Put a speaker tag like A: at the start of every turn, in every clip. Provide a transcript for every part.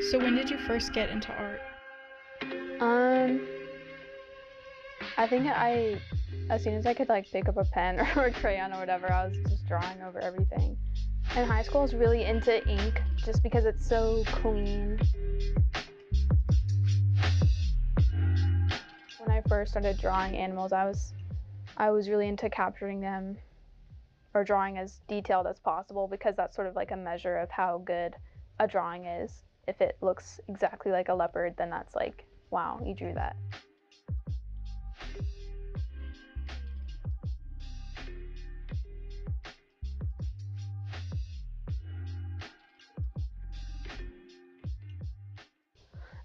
A: So when did you first get into art?
B: I think as soon as I could like pick up a pen or a crayon or whatever, I was just drawing over everything. In high school, I was really into ink just because it's so clean. When I first started drawing animals, I was really into capturing them or drawing as detailed as possible because that's sort of like a measure of how good a drawing is. If it looks exactly like a leopard, then that's like, wow, you drew that.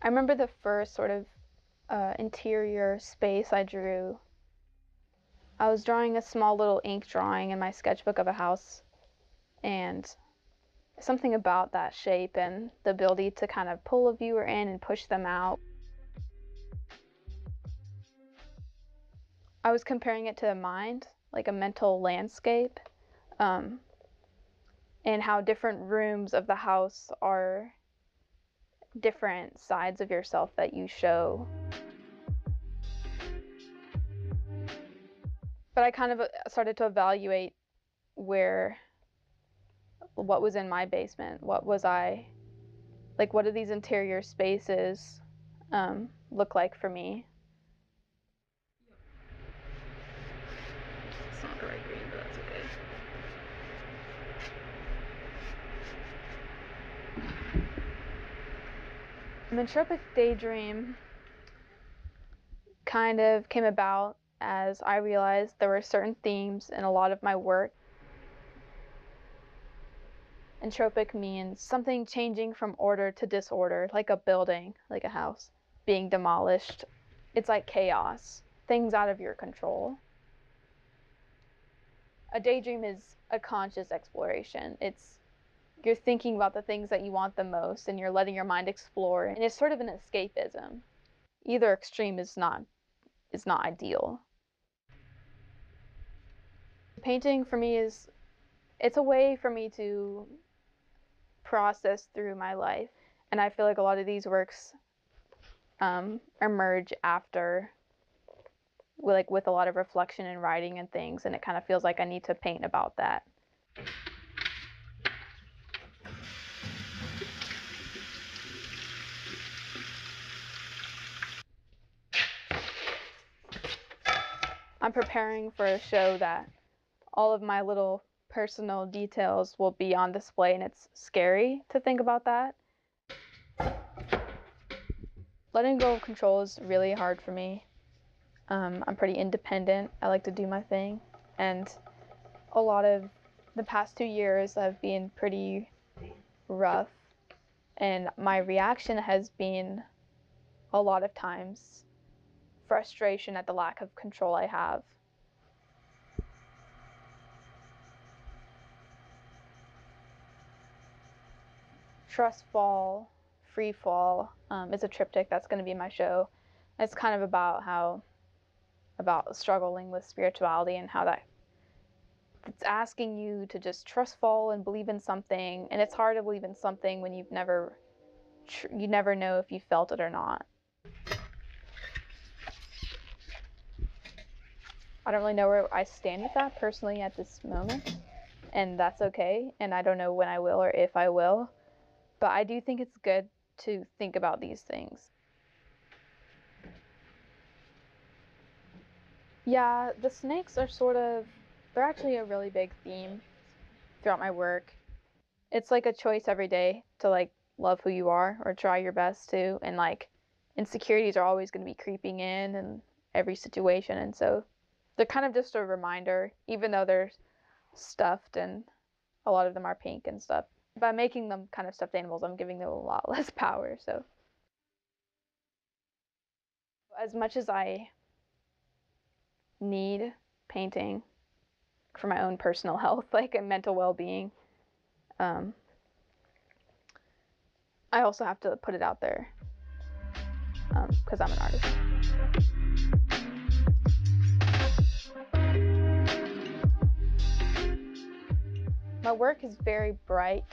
B: I remember the first sort of interior space I drew. I was drawing a small little ink drawing in my sketchbook of a house, and something about that shape and the ability to kind of pull a viewer in and push them out. I was comparing it to a mind, like a mental landscape, and how different rooms of the house are different sides of yourself that you show. But I kind of started to evaluate what was in my basement. What was I, like, what do these interior spaces look like for me?
A: It's not the right green, but that's okay.
B: Entropic Daydream kind of came about as I realized there were certain themes in a lot of my work. Entropic means something changing from order to disorder, like a building, like a house, being demolished. It's like chaos, things out of your control. A daydream is a conscious exploration. You're thinking about the things that you want the most and you're letting your mind explore, and it's sort of an escapism. Either extreme is not ideal. Painting for me it's a way for me to process through my life, and I feel like a lot of these works emerge after, with a lot of reflection and writing and things, and it kind of feels like I need to paint about that. I'm preparing for a show that all of my little personal details will be on display, and it's scary to think about that. Letting go of control is really hard for me. I'm pretty independent. I like to do my thing, and a lot of the past 2 years have been pretty rough, and my reaction has been a lot of times frustration at the lack of control I have. Trust Fall, Free Fall is a triptych that's going to be my show. It's kind of about struggling with spirituality and how it's asking you to just trust fall and believe in something, and it's hard to believe in something when you never know if you felt it or not. I don't really know where I stand with that personally at this moment, and that's okay, and I don't know when I will or if I will, but I do think it's good to think about these things. Yeah, the snakes are they're actually a really big theme throughout my work. It's like a choice every day to like love who you are or try your best to, and like insecurities are always going to be creeping in every situation, and so they're kind of just a reminder, even though they're stuffed and a lot of them are pink and stuff. By making them kind of stuffed animals, I'm giving them a lot less power. So as much as I need painting for my own personal health, like and mental well-being, I also have to put it out there because I'm an artist. My work is very bright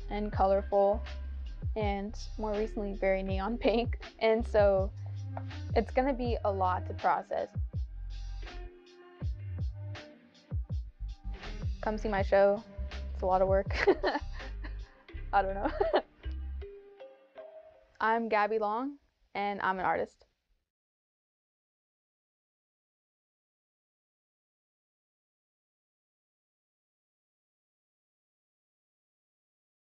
B: and colorful, and more recently very neon pink. And so it's gonna be a lot to process. Come see my show. It's a lot of work. I don't know. I'm Gabby Long, and I'm an artist.